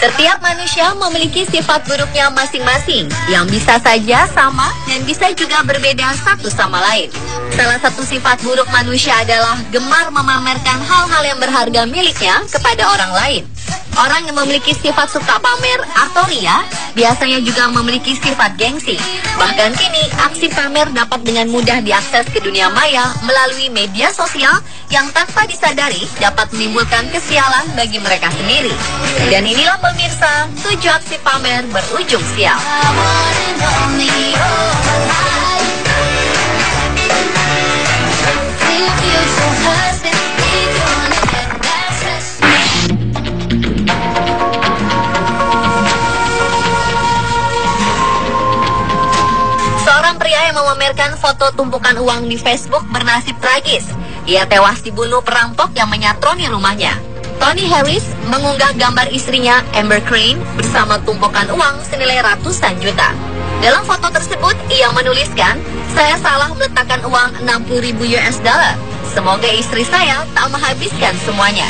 Setiap manusia memiliki sifat buruknya masing-masing yang bisa saja sama dan bisa juga berbeda satu sama lain. Salah satu sifat buruk manusia adalah gemar memamerkan hal-hal yang berharga miliknya kepada orang lain. Orang yang memiliki sifat suka pamer atau ria biasanya juga memiliki sifat gengsi. Bahkan kini, aksi pamer dapat dengan mudah diakses ke dunia maya melalui media sosial yang tanpa disadari dapat menimbulkan kesialan bagi mereka sendiri. Dan inilah pemirsa, 7 aksi pamer berujung sial. Memamerkan foto tumpukan uang di Facebook bernasib tragis. Ia tewas dibunuh perampok yang menyatroni rumahnya. Tony Harris mengunggah gambar istrinya Amber Crane bersama tumpukan uang senilai ratusan juta. Dalam foto tersebut, ia menuliskan, "Saya salah meletakkan uang 60.000 US dollar. Semoga istri saya tak menghabiskan semuanya."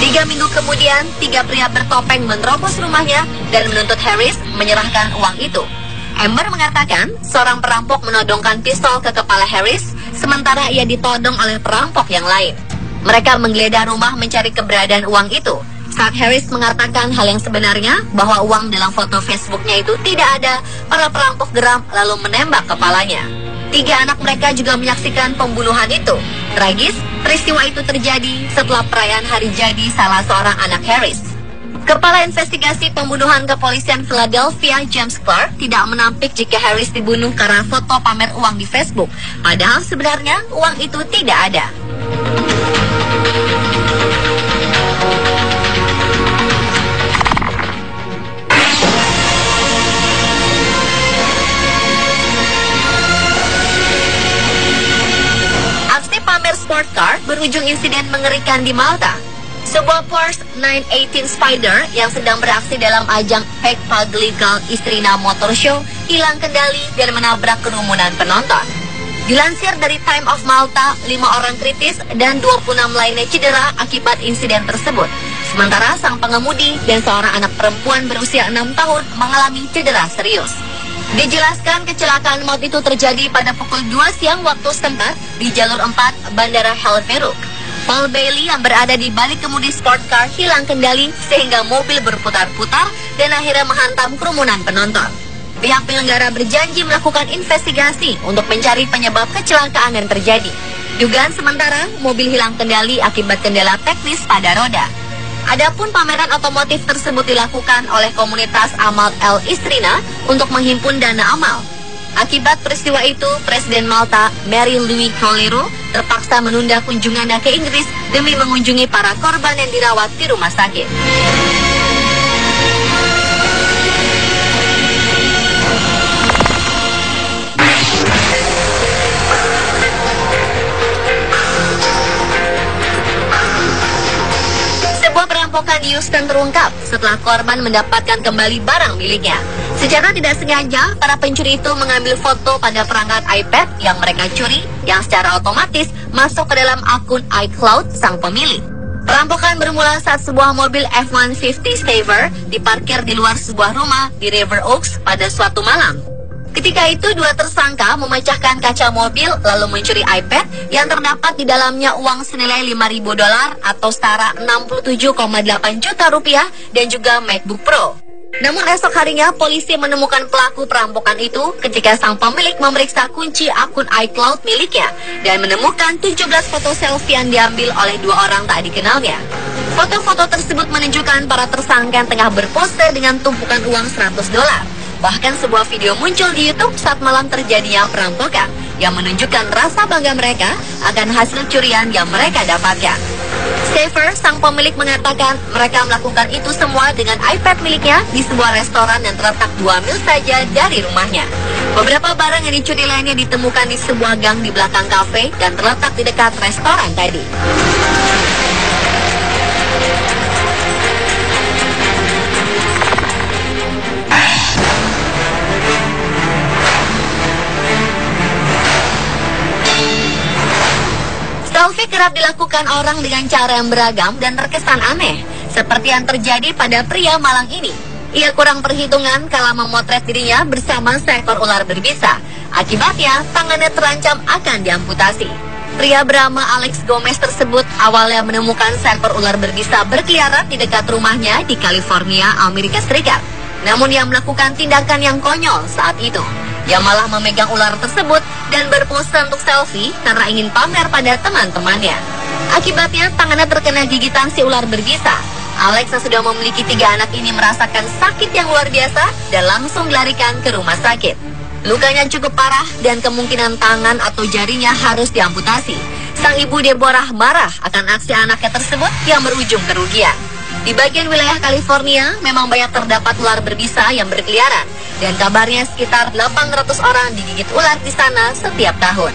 3 minggu kemudian, 3 pria bertopeng menerobos rumahnya dan menuntut Harris menyerahkan uang itu. Amber mengatakan seorang perampok menodongkan pistol ke kepala Harris, sementara ia ditodong oleh perampok yang lain. Mereka menggeledah rumah mencari keberadaan uang itu. Saat Harris mengatakan hal yang sebenarnya, bahwa uang dalam foto Facebooknya itu tidak ada, para perampok geram lalu menembak kepalanya. 3 anak mereka juga menyaksikan pembunuhan itu. Tragis, peristiwa itu terjadi setelah perayaan hari jadi salah seorang anak Harris. Kepala Investigasi Pembunuhan Kepolisian Philadelphia, James Clark, tidak menampik jika Harris dibunuh karena foto pamer uang di Facebook. Padahal sebenarnya uang itu tidak ada. Aksi pamer sport car berujung insiden mengerikan di Malta. Sebuah Porsche 918 Spider yang sedang beraksi dalam ajang Pagpag Legal Istrina Motor Show hilang kendali dan menabrak kerumunan penonton. Dilansir dari Time of Malta, 5 orang kritis dan 26 lainnya cedera akibat insiden tersebut. Sementara sang pengemudi dan seorang anak perempuan berusia 6 tahun mengalami cedera serius. Dijelaskan kecelakaan maut itu terjadi pada pukul 2 siang waktu setempat di jalur 4 Bandara Helverup. Paul Bailey yang berada di balik kemudi sport car hilang kendali sehingga mobil berputar-putar dan akhirnya menghantam kerumunan penonton. Pihak penyelenggara berjanji melakukan investigasi untuk mencari penyebab kecelakaan yang terjadi. Dugaan sementara, mobil hilang kendali akibat kendala teknis pada roda. Adapun pameran otomotif tersebut dilakukan oleh komunitas Amal El Istrina untuk menghimpun dana amal. Akibat peristiwa itu, Presiden Malta, Mary Louise Colero, terpaksa menunda kunjungannya ke Inggris demi mengunjungi para korban yang dirawat di rumah sakit. Sebuah perampokan di Houston terungkap setelah korban mendapatkan kembali barang miliknya. Secara tidak sengaja, para pencuri itu mengambil foto pada perangkat iPad yang mereka curi, yang secara otomatis masuk ke dalam akun iCloud sang pemilik. Perampokan bermula saat sebuah mobil F-150 Saver diparkir di luar sebuah rumah di River Oaks pada suatu malam. Ketika itu, 2 tersangka memecahkan kaca mobil lalu mencuri iPad yang terdapat di dalamnya uang senilai 5.000 dolar atau setara 67,8 juta rupiah dan juga MacBook Pro. Namun esok harinya polisi menemukan pelaku perampokan itu ketika sang pemilik memeriksa kunci akun iCloud miliknya dan menemukan 17 foto selfie yang diambil oleh 2 orang tak dikenalnya. Foto-foto tersebut menunjukkan para tersangka yang tengah berpose dengan tumpukan uang 100 dolar. Bahkan sebuah video muncul di YouTube saat malam terjadinya perampokan yang menunjukkan rasa bangga mereka akan hasil curian yang mereka dapatkan. Saver, sang pemilik, mengatakan mereka melakukan itu semua dengan iPad miliknya di sebuah restoran yang terletak 2 mil saja dari rumahnya. Beberapa barang yang dicuri lainnya ditemukan di sebuah gang di belakang kafe dan terletak di dekat restoran tadi. Selfie kerap dilakukan orang dengan cara yang beragam dan terkesan aneh. seperti yang terjadi pada pria Malang ini. Ia kurang perhitungan kala memotret dirinya bersama seekor ular berbisa. Akibatnya, tangannya terancam akan diamputasi. Pria bernama Alex Gomez tersebut awalnya menemukan seekor ular berbisa berkeliaran di dekat rumahnya di California, Amerika Serikat. Namun ia melakukan tindakan yang konyol saat itu. Ia malah memegang ular tersebut dan berpose untuk selfie karena ingin pamer pada teman-temannya. Akibatnya, tangannya terkena gigitan si ular berbisa. Alex yang sudah memiliki 3 anak ini merasakan sakit yang luar biasa dan langsung dilarikan ke rumah sakit. Lukanya cukup parah dan kemungkinan tangan atau jarinya harus diamputasi. Sang ibu Deborah marah akan aksi anaknya tersebut yang berujung kerugian. Di bagian wilayah California memang banyak terdapat ular berbisa yang berkeliaran dan kabarnya sekitar 800 orang digigit ular di sana setiap tahun.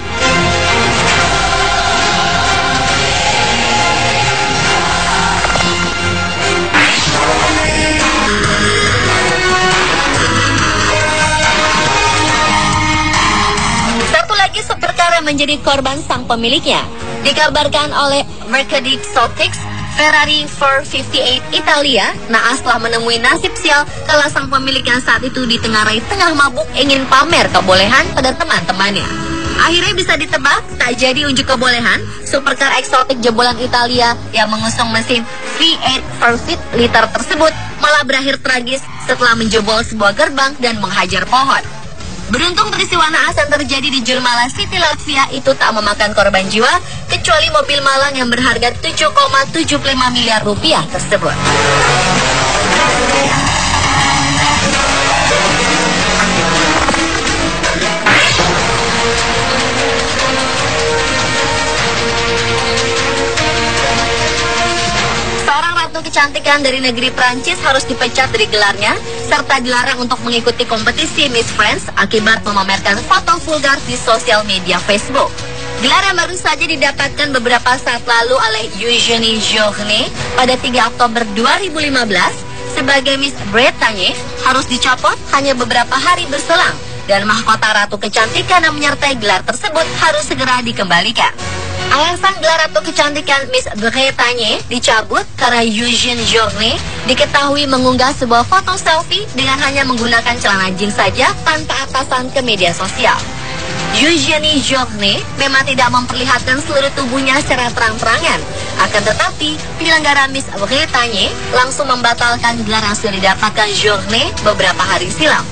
Supercar yang menjadi korban sang pemiliknya. Dikabarkan oleh Mercadic Celtics, Ferrari 458 Italia naas telah menemui nasib sial kala sang pemilik yang saat itu ditengarai tengah mabuk ingin pamer kebolehan pada teman-temannya. Akhirnya bisa ditebak, tak jadi unjuk kebolehan, supercar eksotik jebolan Italia yang mengusung mesin V8 4 liter tersebut malah berakhir tragis setelah menjebol sebuah gerbang dan menghajar pohon. Beruntung peristiwa naas yang terjadi di Jurmala City, Latvia itu tak memakan korban jiwa, kecuali mobil malang yang berharga 7,75 miliar rupiah tersebut. Kecantikan dari negeri Prancis harus dipecat dari gelarnya serta dilarang untuk mengikuti kompetisi Miss France akibat memamerkan foto vulgar di sosial media Facebook. Gelar yang baru saja didapatkan beberapa saat lalu oleh Eugénie Journet pada 3 Oktober 2015 sebagai Miss Bretagne harus dicopot hanya beberapa hari berselang dan mahkota ratu kecantikan yang menyertai gelar tersebut harus segera dikembalikan. Alasan gelar ratu kecantikan Miss Bretagne dicabut karena Eugénie Journet diketahui mengunggah sebuah foto selfie dengan hanya menggunakan celana jeans saja tanpa atasan ke media sosial. Eugénie Journet memang tidak memperlihatkan seluruh tubuhnya secara terang-terangan. Akan tetapi, penyelenggara Miss Bretagne langsung membatalkan gelar yang sudah didapatkan Journet beberapa hari silam.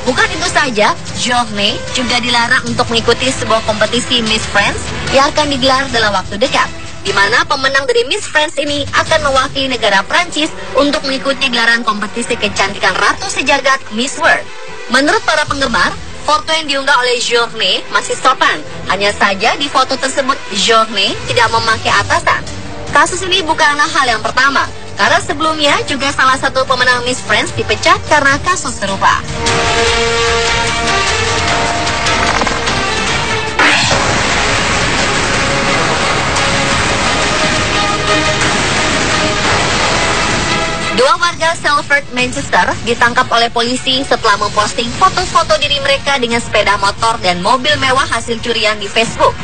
Bukan itu saja, Journet juga dilarang untuk mengikuti sebuah kompetisi Miss France yang akan digelar dalam waktu dekat, di mana pemenang dari Miss France ini akan mewakili negara Prancis untuk mengikuti gelaran kompetisi kecantikan Ratu Sejagat Miss World. Menurut para penggemar, foto yang diunggah oleh Journet masih sopan. Hanya saja di foto tersebut Journet tidak memakai atasan. Kasus ini bukanlah hal yang pertama, karena sebelumnya juga salah satu pemenang Miss France dipecat karena kasus serupa. Dua warga Salford, Manchester ditangkap oleh polisi setelah memposting foto-foto diri mereka dengan sepeda motor dan mobil mewah hasil curian di Facebook.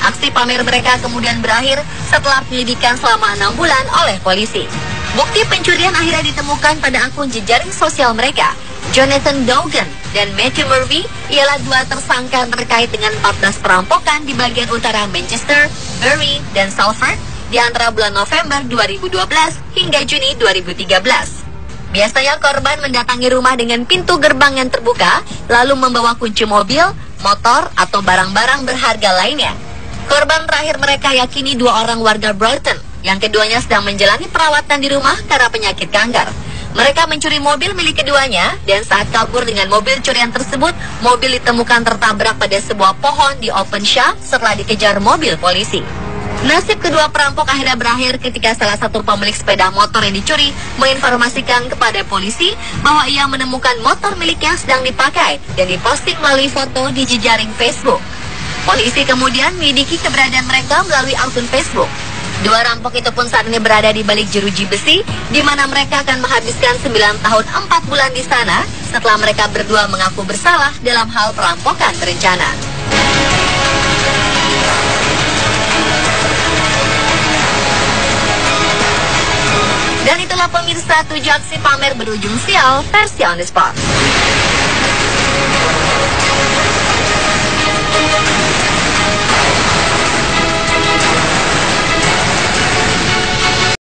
Aksi pamer mereka kemudian berakhir setelah penyelidikan selama 6 bulan oleh polisi. Bukti pencurian akhirnya ditemukan pada akun jejaring sosial mereka. Jonathan Dogan dan Matthew Murphy ialah 2 tersangka terkait dengan 14 perampokan di bagian utara Manchester, Bury, dan Salford di antara bulan November 2012 hingga Juni 2013. Biasanya korban mendatangi rumah dengan pintu gerbang yang terbuka, lalu membawa kunci mobil, motor, atau barang-barang berharga lainnya. Korban terakhir mereka yakini 2 orang warga Brighton, yang keduanya sedang menjalani perawatan di rumah karena penyakit kanker. Mereka mencuri mobil milik keduanya, dan saat kabur dengan mobil curian tersebut, mobil ditemukan tertabrak pada sebuah pohon di Openshaw setelah dikejar mobil polisi. Nasib kedua perampok akhirnya berakhir ketika salah satu pemilik sepeda motor yang dicuri menginformasikan kepada polisi bahwa ia menemukan motor miliknya sedang dipakai dan diposting melalui foto di jejaring Facebook. Polisi kemudian menyelidiki keberadaan mereka melalui akun Facebook. 2 rampok itu pun saat ini berada di balik jeruji besi, di mana mereka akan menghabiskan 9 tahun 4 bulan di sana setelah mereka berdua mengaku bersalah dalam hal perampokan berencana. Dan itulah Itulah pemirsa 7 aksi pamer berujung sial versi On The Spot.